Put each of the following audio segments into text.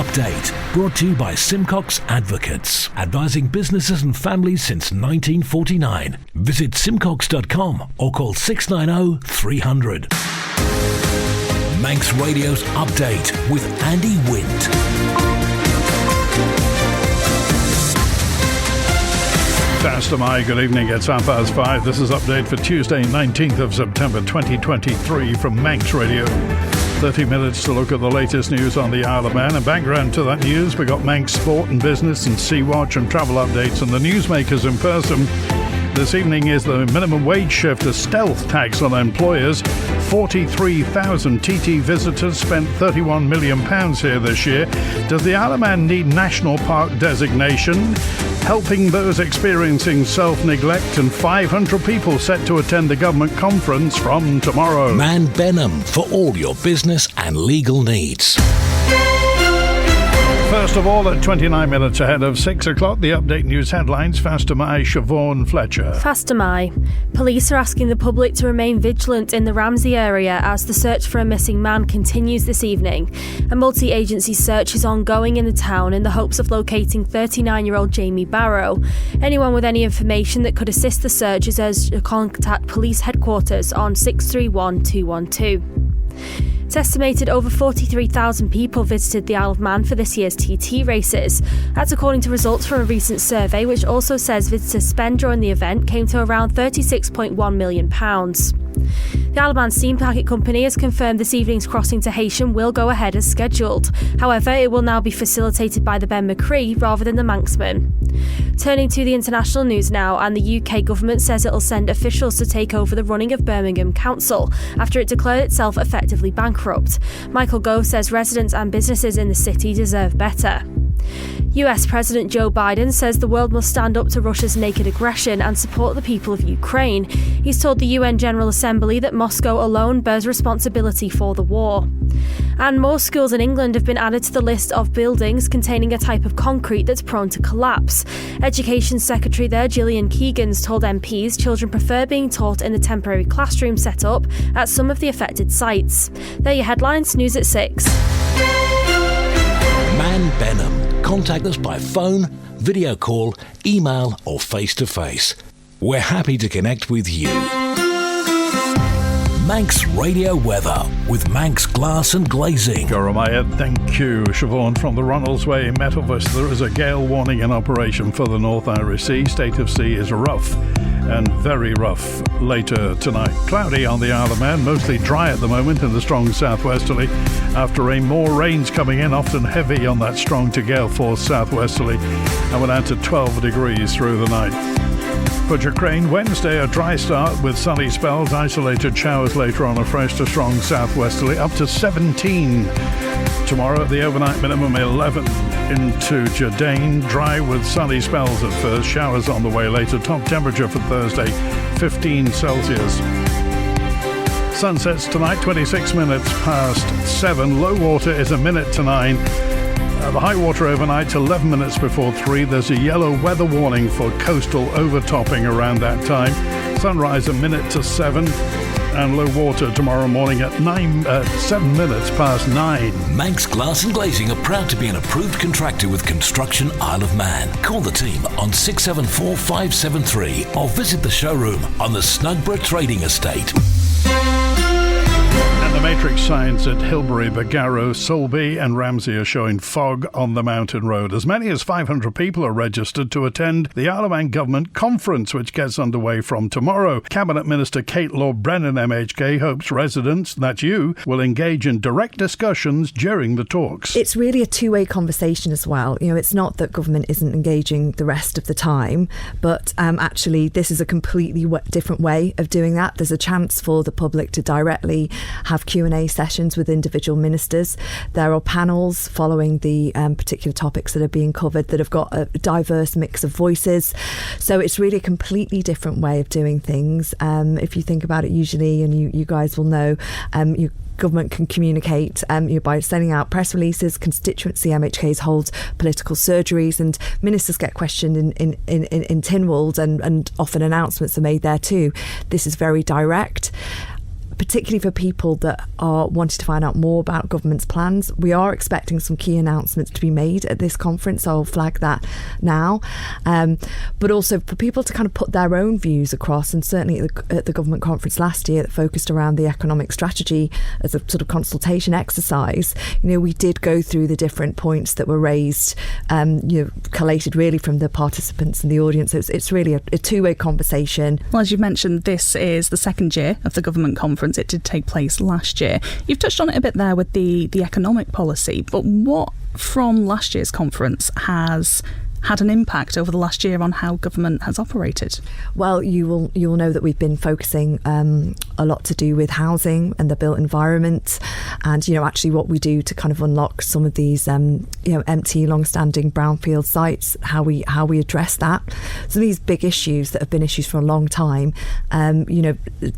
Update, brought to you by Simcox Advocates, advising businesses and families since 1949. Visit simcox.com or call 690 300. Manx Radio's Update with Andy Wint. Faster my good evening, it's 5:30. This is Update for Tuesday, 19th of September 2023 from Manx Radio. 30 minutes to look at the latest news on the Isle of Man. And background to that news, we got Manx Sport and Business and Sea Watch and travel updates and the newsmakers in person. This evening is the minimum wage shift, a stealth tax on employers. 43,000 TT visitors spent £31 million here this year. Does the Isle of Man need national park designation? Helping those experiencing self-neglect, and 500 people set to attend the Government Conference from tomorrow. Man Benham for all your business and legal needs. First of all, at 29 minutes ahead of 6 o'clock, the Update News headlines. Faster my Siobhan Fletcher. Faster my. Police are asking the public to remain vigilant in the Ramsey area as the search for a missing man continues this evening. A multi-agency search is ongoing in the town in the hopes of locating 39-year-old Jamie Barrow. Anyone with any information that could assist the search is urged to contact police headquarters on 631 212. It's estimated over 43,000 people visited the Isle of Man for this year's TT races. That's according to results from a recent survey, which also says visitors spend during the event came to around £36.1 million. The Isle of Man Steam Packet Company has confirmed this evening's crossing to Heysham will go ahead as scheduled. However, it will now be facilitated by the Ben McCree rather than the Manxman. Turning to the international news now, and the UK government says it'll send officials to take over the running of Birmingham Council after it declared itself effectively bankrupt. Michael Gove says residents and businesses in the city deserve better. US President Joe Biden says the world must stand up to Russia's naked aggression and support the people of Ukraine. He's told the UN General Assembly that Moscow alone bears responsibility for the war. And more schools in England have been added to the list of buildings containing a type of concrete that's prone to collapse. Education Secretary there, Gillian Keegan's told MPs children prefer being taught in the temporary classroom set up at some of the affected sites. They're your headlines. News at 6. Man Benham. Contact us by phone, video call, email or face-to-face. We're happy to connect with you. Manx Radio Weather with Manx Glass and Glazing. Goromaya, thank you. Siobhan from the Ronaldsway in Metalvus. There is a gale warning in operation for the North Irish Sea. State of sea is rough and very rough later tonight. Cloudy on the Isle of Man, mostly dry at the moment in the strong southwesterly. After rain, more rain's coming in, often heavy on that strong to gale force southwesterly, and we're down to 12 degrees through the night. For Crane, Wednesday a dry start with sunny spells, isolated showers later on, a fresh to strong southwesterly, up to 17. Tomorrow the overnight minimum 11 into Jardine, dry with sunny spells at first, showers on the way later. Top temperature for Thursday 15 Celsius. Sunsets tonight 26 minutes past 7. Low water is a minute to 9. The high water overnight 11 minutes before 3. There's a yellow weather warning for coastal overtopping around that time. Sunrise a minute to 7. And low water tomorrow morning at 7 minutes past 9. Manx Glass and Glazing are proud to be an approved contractor with Construction Isle of Man. Call the team on 674 573 or visit the showroom on the Snugborough Trading Estate. And the matrix signs at Hilbury, Barrow, Sulby and Ramsey are showing fog on the mountain road. As many as 500 people are registered to attend the Isle of Man Government Conference, which gets underway from tomorrow. Cabinet Minister Kate Lord-Brennan MHK hopes residents, that's you, will engage in direct discussions during the talks. It's really a two-way conversation as well. You know, it's not that government isn't engaging the rest of the time, but actually this is a completely different way of doing that. There's a chance for the public to directly have Q&A sessions with individual ministers. There are panels following the particular topics that are being covered that have got a diverse mix of voices. So it's really a completely different way of doing things. If you think about it, usually, and you guys will know, government can communicate by sending out press releases. Constituency MHKs hold political surgeries, and ministers get questioned in Tynwald, and often announcements are made there too. This is very direct. particularly for people that are wanting to find out more about government's plans. We are expecting some key announcements to be made at this conference. I'll flag that now. But also for people to kind of put their own views across, and certainly at the government conference last year that focused around the economic strategy as a sort of consultation exercise, we did go through the different points that were raised, collated really from the participants in the audience. It's really a two-way conversation. Well, as you've mentioned, this is the second year of the government conference. It did take place last year. You've touched on it a bit there with the economic policy, but what from last year's conference has had an impact over the last year on how government has operated? Well, you will know that we've been focusing a lot to do with housing and the built environment, and actually what we do to kind of unlock some of these empty, long-standing brownfield sites, how we address that. So these big issues that have been issues for a long time,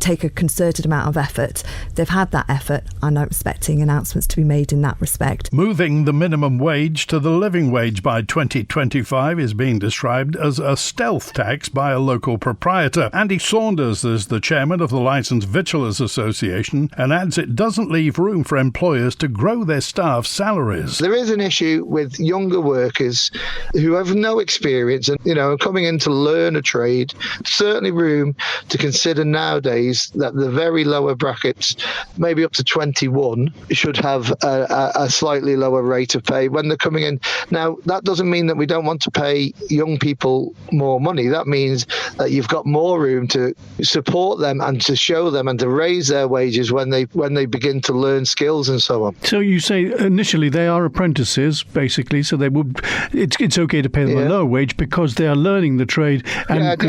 take a concerted amount of effort. They've had that effort, and I'm expecting announcements to be made in that respect. Moving the minimum wage to the living wage by 2025 is being described as a stealth tax by a local proprietor. Andy Saunders is the chairman of the Licensed Victuallers Association and adds it doesn't leave room for employers to grow their staff's salaries. There is an issue with younger workers who have no experience and, are coming in to learn a trade. Certainly room to consider nowadays that the very lower brackets, maybe up to 21, should have a slightly lower rate of pay when they're coming in. Now, that doesn't mean that we don't want to pay young people more money. That means that you've got more room to support them and to show them and to raise their wages when they begin to learn skills and so on. So you say initially they are apprentices, basically, so they would. It's okay to pay them a lower wage because they are learning the trade. And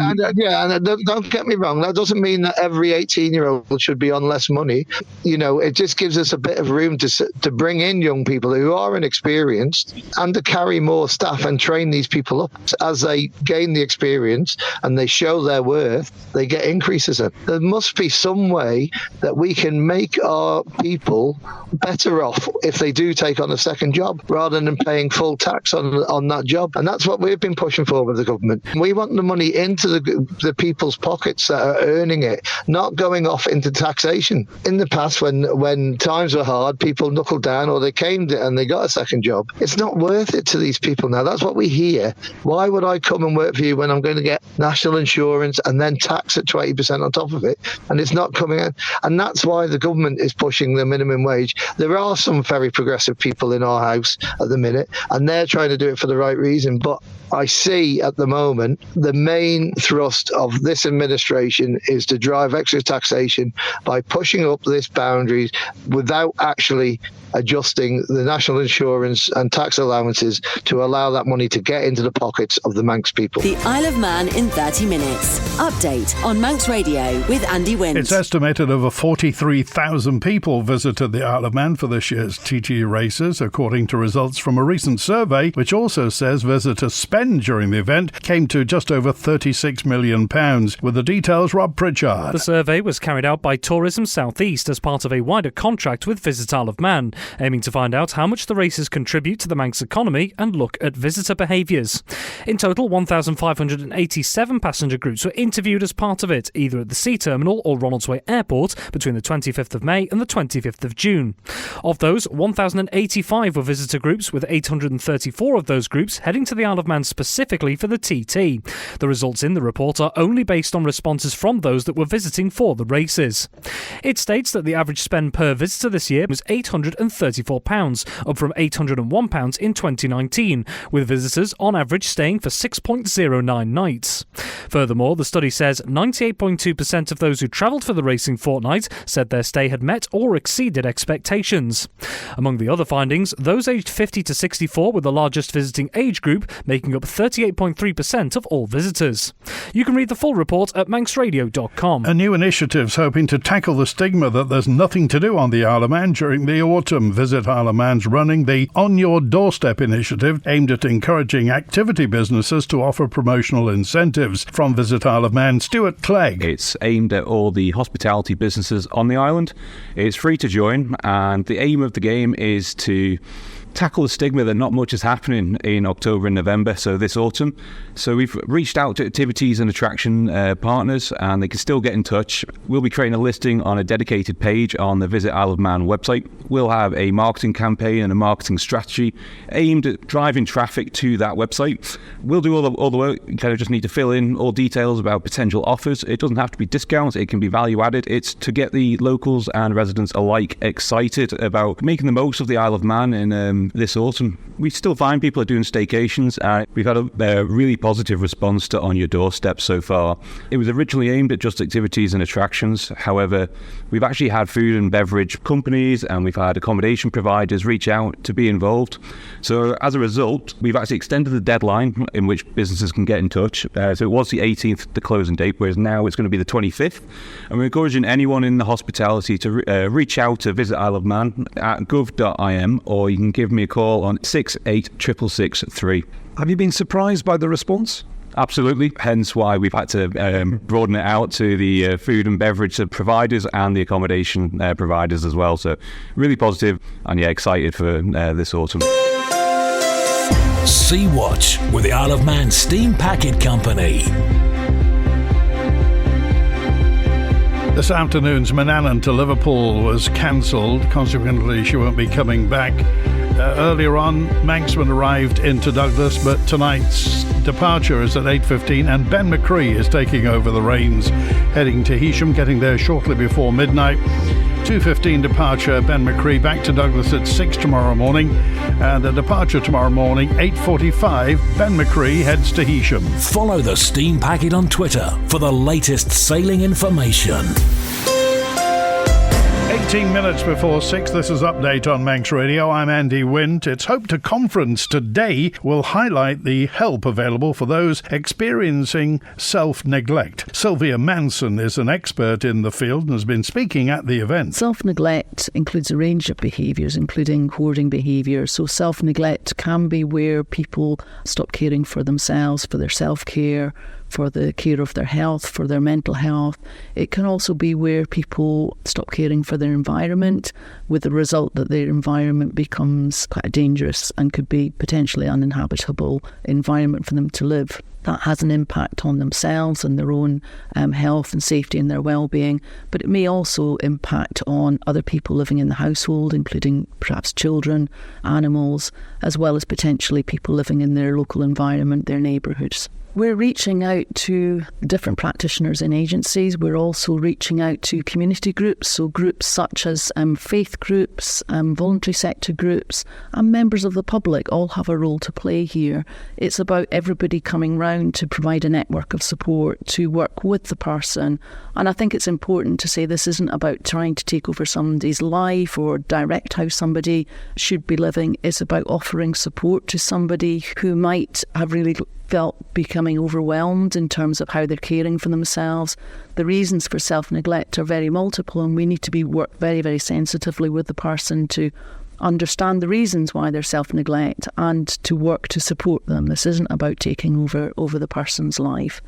don't get me wrong. That doesn't mean that every 18-year-old should be on less money. It just gives us a bit of room to bring in young people who are inexperienced and to carry more staff and train these people up. As they gain the experience and they show their worth, they get increases in. There must be some way that we can make our people better off if they do take on a second job rather than paying full tax on that job. And that's what we've been pushing for with the government. We want the money into the people's pockets that are earning it, not going off into taxation. In the past, when times were hard, people knuckled down or they came and they got a second job. It's not worth it to these people now. That's what we hear. Why would I come and work for you when I'm going to get national insurance and then tax at 20% on top of it? And it's not coming in. And that's why the government is pushing the minimum wage. There are some very progressive people in our house at the minute, and they're trying to do it for the right reason. But I see at the moment the main thrust of this administration is to drive extra taxation by pushing up this boundaries without actually adjusting the national insurance and tax allowances to allow that money to get into the pockets of the Manx people. The Isle of Man in 30 minutes. Update on Manx Radio with Andy Wint. It's estimated over 43,000 people visited the Isle of Man for this year's TT races, according to results from a recent survey, which also says visitor spend during the event came to just over £36 million. With the details, Rob Pritchard. The survey was carried out by Tourism South East as part of a wider contract with Visit Isle of Man, aiming to find out how much the races contribute to the Manx economy and look at visitor behaviours. In total, 1,587 passenger groups were interviewed as part of it, either at the Sea Terminal or Ronaldsway Airport between the 25th of May and the 25th of June. Of those, 1,085 were visitor groups, with 834 of those groups heading to the Isle of Man specifically for the TT. The results in the report are only based on responses from those that were visiting for the races. It states that the average spend per visitor this year was £834, up from £801 in 2019, with visitors on average staying for 6.09 nights. Furthermore, the study says 98.2% of those who travelled for the racing fortnight said their stay had met or exceeded expectations. Among the other findings, those aged 50 to 64 were the largest visiting age group, making up 38.3% of all visitors. You can read the full report at manxradio.com. A new initiative's hoping to tackle the stigma that there's nothing to do on the Isle of Man during the autumn. Visit Isle of Man's running the On Your Doorstep initiative, aimed at encouraging activity businesses to offer promotional incentives. From Visit Isle of Man, Stuart Clegg. It's aimed at all the hospitality businesses on the island. It's free to join, and the aim of the game is to tackle the stigma that not much is happening in October and November, so this autumn. So we've reached out to activities and attraction partners, and they can still get in touch. We'll be creating a listing on a dedicated page on the Visit Isle of Man website. We'll have a marketing campaign and a marketing strategy aimed at driving traffic to that website. We'll do all the work. You kind of just need to fill in all details about potential offers. It doesn't have to be discounts, it can be value added. It's to get the locals and residents alike excited about making the most of the Isle of Man in this autumn. We still find people are doing staycations. We've had a really positive response to On Your Doorstep so far. It was originally aimed at just activities and attractions. However, we've actually had food and beverage companies and we've had accommodation providers reach out to be involved. So as a result, we've actually extended the deadline in which businesses can get in touch. So it was the 18th, the closing date, whereas now it's going to be the 25th. And we're encouraging anyone in the hospitality to reach out to Visit Isle of Man at gov.im, or you can give me a call on 6866663. Have you been surprised by the response? Absolutely, hence why we've had to broaden it out to the food and beverage providers and the accommodation providers as well. So really positive and excited for this autumn. Sea Watch with the Isle of Man Steam Packet Company. This afternoon's Manannan to Liverpool was cancelled. Consequently, she won't be coming back. Earlier on, Manxman arrived into Douglas, but tonight's departure is at 8:15, and Ben McCree is taking over the reins, heading to Heysham, getting there shortly before midnight. 2:15 departure, Ben McCree back to Douglas at 6 tomorrow morning, and a departure tomorrow morning, 8:45, Ben McCree heads to Heysham. Follow the Steam Packet on Twitter for the latest sailing information. 18 minutes before 6, this is Update on Manx Radio. I'm Andy Wint. It's hoped a conference today will highlight the help available for those experiencing self-neglect. Sylvia Manson is an expert in the field and has been speaking at the event. Self-neglect includes a range of behaviours, including hoarding behaviour. So self-neglect can be where people stop caring for themselves, for their self-care, for the care of their health, for their mental health. It can also be where people stop caring for their environment, with the result that their environment becomes quite dangerous and could be potentially uninhabitable environment for them to live. That has an impact on themselves and their own health and safety and their well-being, but it may also impact on other people living in the household, including perhaps children, animals, as well as potentially people living in their local environment, their neighbourhoods. We're reaching out to different practitioners in agencies. We're also reaching out to community groups, so groups such as faith groups, voluntary sector groups, and members of the public all have a role to play here. It's about everybody coming round to provide a network of support, to work with the person. And I think it's important to say this isn't about trying to take over somebody's life or direct how somebody should be living. It's about offering support to somebody who might have really felt becoming overwhelmed in terms of how they're caring for themselves. The reasons for self-neglect are very multiple, and we need to work very, very sensitively with the person to understand the reasons why they're self-neglect and to work to support them. This isn't about taking over the person's life.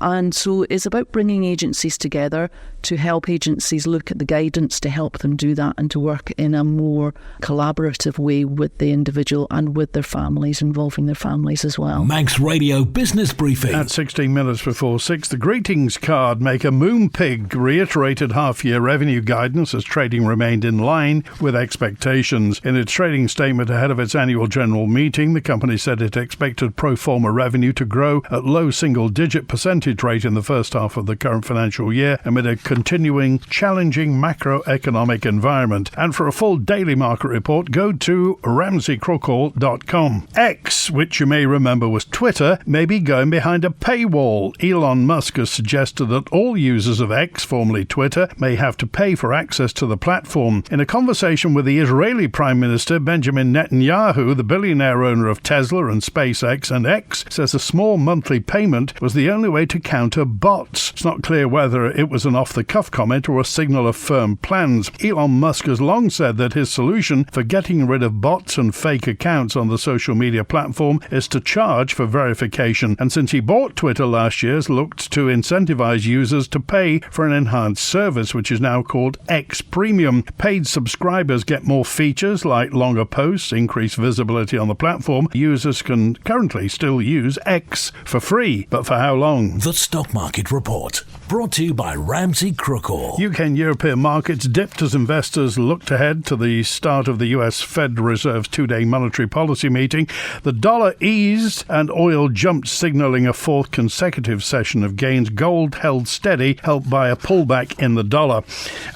And so it's about bringing agencies together to help agencies look at the guidance to help them do that and to work in a more collaborative way with the individual and with their families, involving their families as well. Manx Radio Business Briefing. At 16 minutes before 6, the greetings card maker Moonpig reiterated half-year revenue guidance as trading remained in line with expectations. In its trading statement ahead of its annual general meeting, the company said it expected pro forma revenue to grow at low single-digit percentage rate in the first half of the current financial year amid a continuing challenging macroeconomic environment. And for a full daily market report, go to ramseycrookall.com. X, which you may remember was Twitter, may be going behind a paywall. Elon Musk has suggested that all users of X, formerly Twitter, may have to pay for access to the platform. In a conversation with the Israeli Prime Minister Benjamin Netanyahu, the billionaire owner of Tesla and SpaceX and X says a small monthly payment was the only way to to counter bots. It's not clear whether it was an off-the-cuff comment or a signal of firm plans. Elon Musk has long said that his solution for getting rid of bots and fake accounts on the social media platform is to charge for verification. And since he bought Twitter last year, has looked to incentivize users to pay for an enhanced service, which is now called X Premium. Paid subscribers get more features like longer posts, increased visibility on the platform. Users can currently still use X for free, but for how long? The Stock Market Report, brought to you by Ramsey Crookall. UK and European markets dipped as investors looked ahead to the start of the US Fed Reserve's two-day monetary policy meeting. The dollar eased and oil jumped, signalling a fourth consecutive session of gains. Gold held steady, helped by a pullback in the dollar.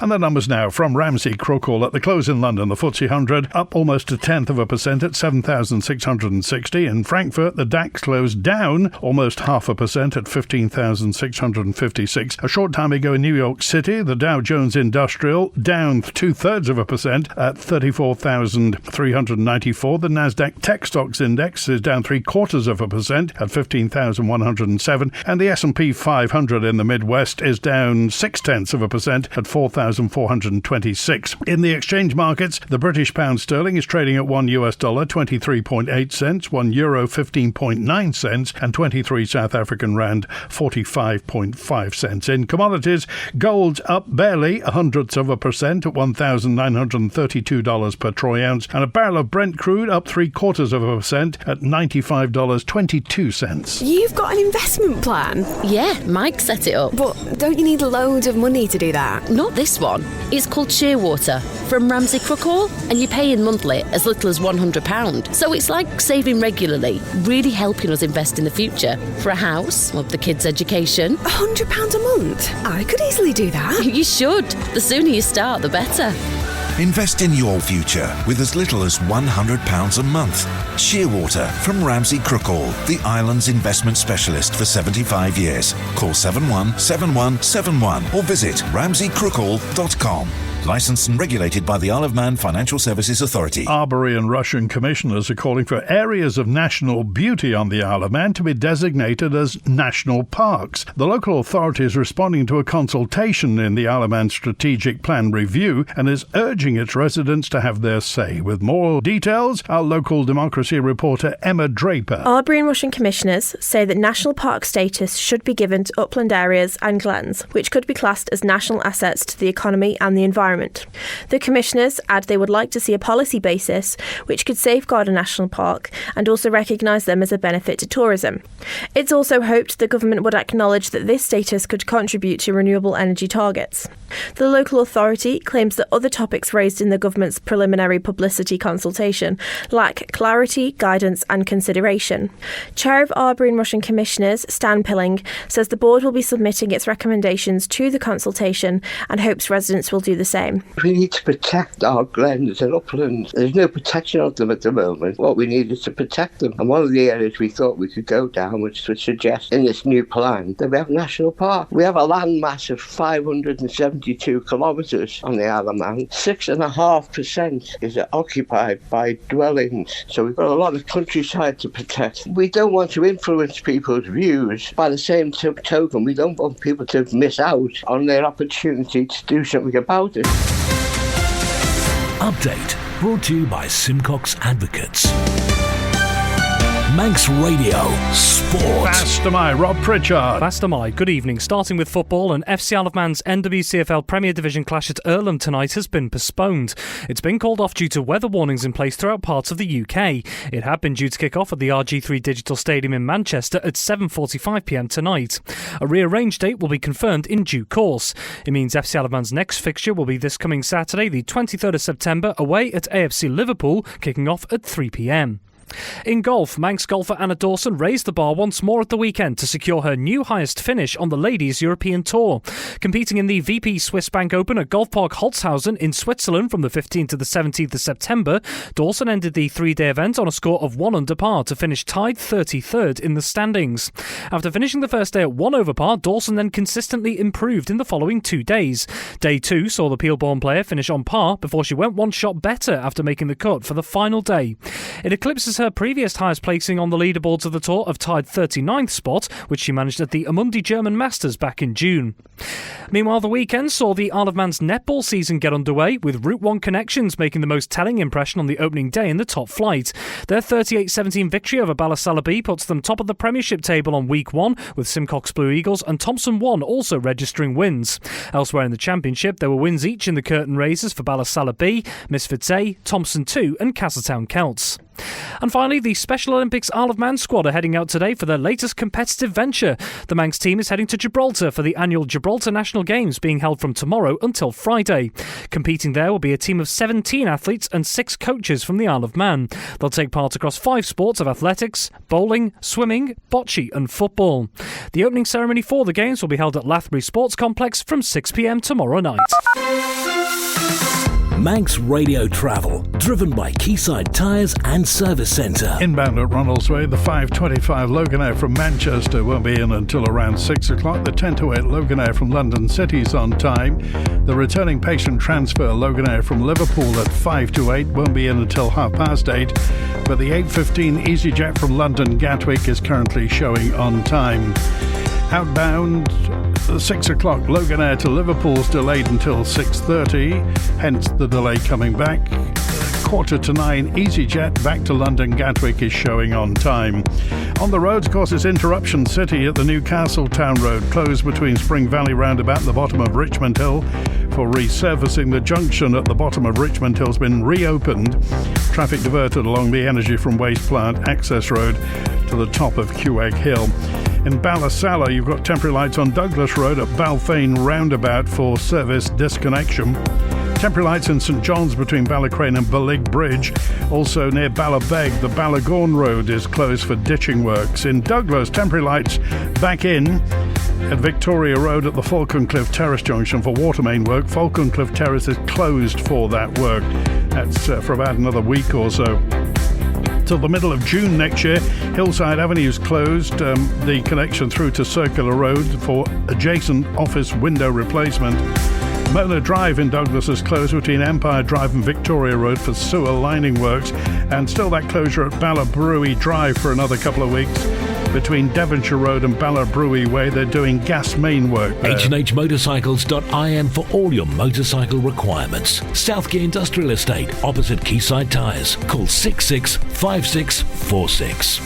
And the numbers now from Ramsey Crookall. At the close in London, the FTSE 100 up almost 0.1% at 7,660. In Frankfurt, the DAX closed down almost 0.5% at 15,656. A short time ago in New York City, the Dow Jones Industrial down 0.2% at 34,394. The Nasdaq Tech Stocks Index is down 0.75% at 15,107. And the S&P 500 in the Midwest is down 0.6% at 4,426. In the exchange markets, the British pound sterling is trading at $1 23.8 cents, €1 15.9 cents, and 23 South African rand 45.5 cents. In commodities, gold's up barely 0.1% at $1,932 per troy ounce, and a barrel of Brent crude up 0.75% at $95.22. You've got an investment plan? Yeah, Mike set it up. But don't you need loads of money to do that? Not this one. It's called Shearwater from Ramsey Crookall, and you pay in monthly as little as £100. So it's like saving regularly, really helping us invest in the future for a house or the kids' education. £100 a month? I could easily do that. You should. The sooner you start, the better. Invest in your future with as little as £100 a month. Shearwater from Ramsey Crookall, the island's investment specialist for 75 years. Call 717171 or visit ramseycrookall.com. Licensed and regulated by the Isle of Man Financial Services Authority. Arbery and Russian commissioners are calling for areas of national beauty on the Isle of Man to be designated as national parks. The local authority is responding to a consultation in the Isle of Man Strategic Plan Review and is urging its residents to have their say. With more details, our local democracy reporter Emma Draper. Arbery and Russian commissioners say that national park status should be given to upland areas and glens, which could be classed as national assets to the economy and the environment. The commissioners add they would like to see a policy basis which could safeguard a national park and also recognise them as a benefit to tourism. It's also hoped the government would acknowledge that this status could contribute to renewable energy targets. The local authority claims that other topics raised in the government's preliminary publicity consultation lack clarity, guidance and consideration. Chair of Arbery and Russian commissioners, Stan Pilling, says the board will be submitting its recommendations to the consultation and hopes residents will do the same. We need to protect our glens and uplands. There's no protection of them at the moment. What we need is to protect them. And one of the areas we thought we could go down, which would suggest in this new plan that we have a national park. We have a land mass of 572 kilometres on the Isle of Man. 6.5% is occupied by dwellings. So we've got a lot of countryside to protect. We don't want to influence people's views. By the same token, we don't want people to miss out on their opportunity to do something about it. Update brought to you by Simcox Advocates. Manx Radio Sport. Fast am I, Rob Pritchard. Fast am I. Good evening. Starting with football, and FC Isle of Man's NWCFL Premier Division clash at Earlham tonight has been postponed. It's been called off due to weather warnings in place throughout parts of the UK. It had been due to kick off at the RG3 Digital Stadium in Manchester at 7:45pm tonight. A rearranged date will be confirmed in due course. It means FC Isle of Man's next fixture will be this coming Saturday, the 23rd of September, away at AFC Liverpool, kicking off at 3pm. In golf, Manx golfer Anna Dawson raised the bar once more at the weekend to secure her new highest finish on the Ladies European Tour. Competing in the VP Swiss Bank Open at Golf Park Holzhausen in Switzerland from the 15th to the 17th of September, Dawson ended the three-day event on a score of 1 under par to finish tied 33rd in the standings. After finishing the first day at 1 over par, Dawson then consistently improved in the following 2 days. Day 2 saw the Peelbourne player finish on par before she went one shot better after making the cut for the final day. It eclipses is her previous highest placing on the leaderboards of the Tour of tied 39th spot, which she managed at the Amundi German Masters back in June. Meanwhile, the weekend saw the Isle of Man's netball season get underway, with Route 1 Connections making the most telling impression on the opening day in the top flight. Their 38-17 victory over Ballasalla puts them top of the Premiership table on week 1, with Simcox Blue Eagles and Thompson 1 also registering wins. Elsewhere in the Championship, there were wins each in the curtain raisers for Ballasalla B, Misfits A, Thompson 2 and Castletown Celts. And finally, the Special Olympics Isle of Man squad are heading out today for their latest competitive venture. The Manx team is heading to Gibraltar for the annual Gibraltar National Games being held from tomorrow until Friday. Competing there will be a team of 17 athletes and 6 coaches from the Isle of Man. They'll take part across 5 sports of athletics, bowling, swimming, bocce and football. The opening ceremony for the Games will be held at Lathbury Sports Complex from 6 p.m. tomorrow night. Manx Radio Travel, driven by Quayside Tyres and Service Centre. Inbound at Ronaldsway, the 5:25 Loganair from Manchester won't be in until around 6 o'clock. The 10:08 Loganair from London City's on time. The returning patient transfer Loganair from Liverpool at 5 to 8 won't be in until 8:30. But the 8:15 EasyJet from London Gatwick is currently showing on time. Outbound, 6 o'clock Loganair to Liverpool's delayed until 6:30, hence the delay coming back. 8:45 EasyJet back to London Gatwick is showing on time. On the roads, of course, it's Interruption City at the Newcastle Town Road, closed between Spring Valley Roundabout and the bottom of Richmond Hill for resurfacing. The junction at the bottom of Richmond Hill has been reopened. Traffic diverted along the Energy from Waste Plant access road to the top of Quegg Hill. In Ballasalla, you've got temporary lights on Douglas Road at Balfane Roundabout for service disconnection. Temporary lights in St John's between Ballacrane and Balig Bridge. Also near Ballabeg, the Ballagorn Road is closed for ditching works. In Douglas, temporary lights back in at Victoria Road at the Falconcliffe Terrace junction for water main work. Falconcliffe Terrace is closed for that work. That's for about another week or so. Till the middle of June next year, Hillside Avenue is closed. The connection through to Circular Road for adjacent office window replacement. Mona Drive in Douglas is closed between Empire Drive and Victoria Road for sewer lining works, and still that closure at Ballabrewy Drive for another couple of weeks. Between Devonshire Road and Ballabrewy Way, they're doing gas main work there. H&H Motorcycles.in for all your motorcycle requirements. Southgate Industrial Estate, opposite Quayside Tyres. Call 665646.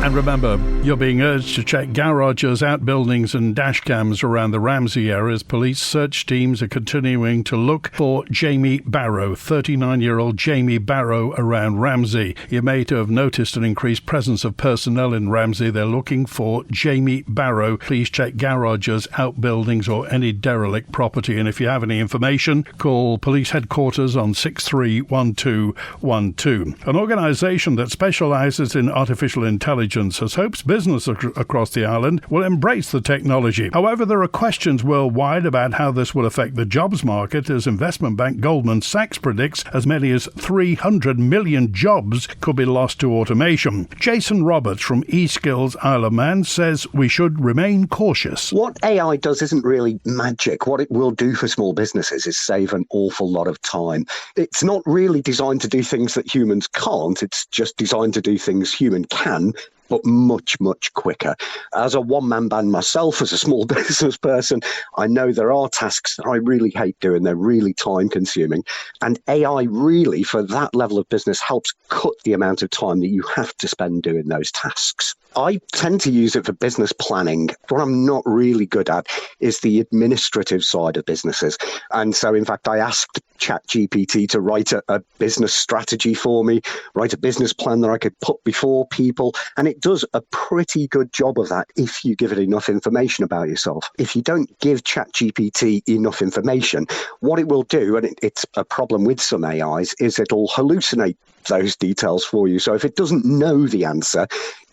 And remember, you're being urged to check garages, outbuildings and dash cams around the Ramsey area as police search teams are continuing to look for Jamie Barrow, 39-year-old Jamie Barrow around Ramsey. You may have noticed an increased presence of personnel in Ramsey. They're looking for Jamie Barrow. Please check garages, outbuildings or any derelict property. And if you have any information, call police headquarters on 631212. An organisation that specialises in artificial intelligence has hopes business across the island will embrace the technology. However, there are questions worldwide about how this will affect the jobs market, as investment bank Goldman Sachs predicts as many as 300 million jobs could be lost to automation. Jason Roberts from eSkills Isle of Man says we should remain cautious. What AI does isn't really magic. What it will do for small businesses is save an awful lot of time. It's not really designed to do things that humans can't. It's just designed to do things human can, but much, much quicker. As a one-man band myself, as a small business person, I know there are tasks that I really hate doing. They're really time-consuming. And AI really, for that level of business, helps cut the amount of time that you have to spend doing those tasks. I tend to use it for business planning. What I'm not really good at is the administrative side of businesses. And so, in fact, I asked ChatGPT to write a business strategy for me, write a business plan that I could put before people. And it does a pretty good job of that if you give it enough information about yourself. If you don't give ChatGPT enough information, what it will do, and it's a problem with some AIs, is it'll hallucinate those details for you. So if it doesn't know the answer,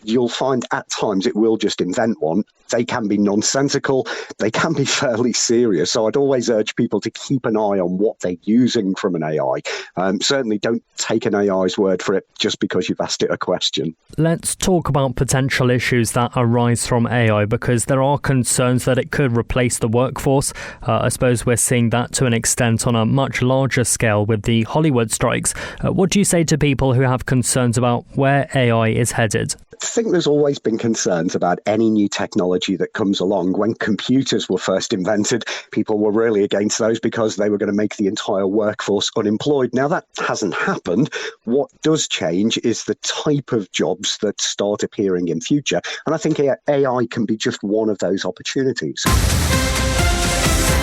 you'll find at times it will just invent one. They can be nonsensical. They can be fairly serious. So I'd always urge people to keep an eye on what they're using from an AI. Certainly don't take an AI's word for it just because you've asked it a question. Let's talk about potential issues that arise from AI, because there are concerns that it could replace the workforce. I suppose we're seeing that to an extent on a much larger scale with the Hollywood strikes. What do you say to people who have concerns about where AI is headed? I think there's always been concerns about any new technology that comes along. When computers were first invented, people were really against those because they were going to make the entire workforce unemployed. Now, that hasn't happened. What does change is the type of jobs that start appearing in future. And I think AI can be just one of those opportunities.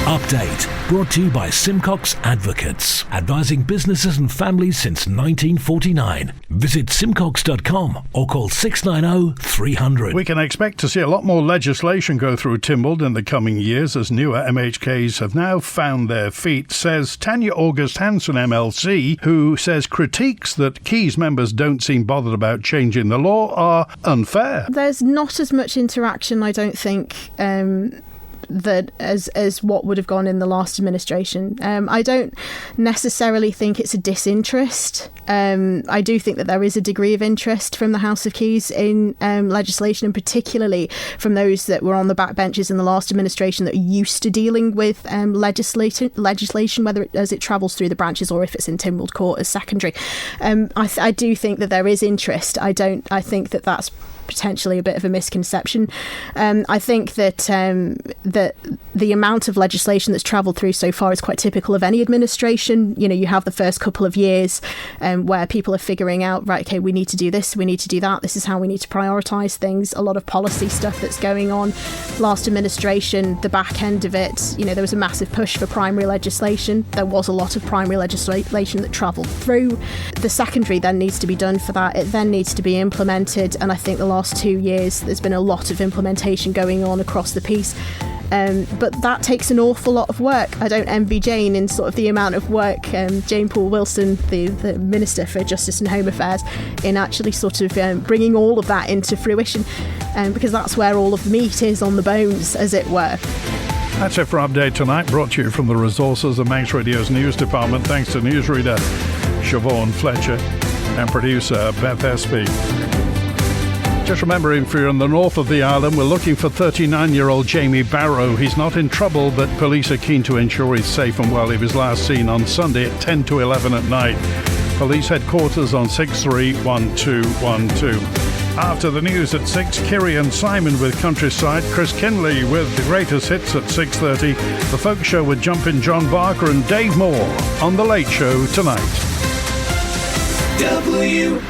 Update brought to you by Simcox Advocates, advising businesses and families since 1949. Visit simcox.com or call 690 300. We can expect to see a lot more legislation go through Tynwald in the coming years as newer MHKs have now found their feet, says Tanya August Hanson MLC, who says critiques that Keys members don't seem bothered about changing the law are unfair. There's not as much interaction, I don't think, that as what would have gone in the last administration. I don't necessarily think it's a disinterest. I do think that there is a degree of interest from the House of Keys in legislation, and particularly from those that were on the backbenches in the last administration that are used to dealing with legislation, whether as it travels through the branches or if it's in Tynwald Court as secondary. I do think that there is interest. I think that that's potentially a bit of a misconception. I think that that the amount of legislation that's travelled through so far is quite typical of any administration. You know, you have the first couple of years where people are figuring out, right, okay, we need to do this, we need to do that, this is how we need to prioritise things. A lot of policy stuff that's going on. Last administration, the back end of it, you know, there was a massive push for primary legislation. There was a lot of primary legislation that travelled through. The secondary then needs to be done for that. It then needs to be implemented, and I think the last 2 years there's been a lot of implementation going on across the piece, but that takes an awful lot of work. I don't envy Jane in sort of the amount of work, Jane Poole Wilson, the Minister for Justice and Home Affairs, in actually sort of bringing all of that into fruition, because that's where all of the meat is on the bones, as it were. That's it for Update Tonight, brought to you from the resources of Manx Radio's news department. Thanks to newsreader Siobhan Fletcher and producer Beth Espy. Just remembering, if you're in the north of the island, we're looking for 39-year-old Jamie Barrow. He's not in trouble, but police are keen to ensure he's safe and well. He was last seen on Sunday at 10 to 11 at night. Police headquarters on 631212. After the news at 6, Kiri and Simon with Countryside, Chris Kinley with the greatest hits at 6:30, The Folk Show with Jumpin' John Barker and Dave Moore on The Late Show tonight. WINT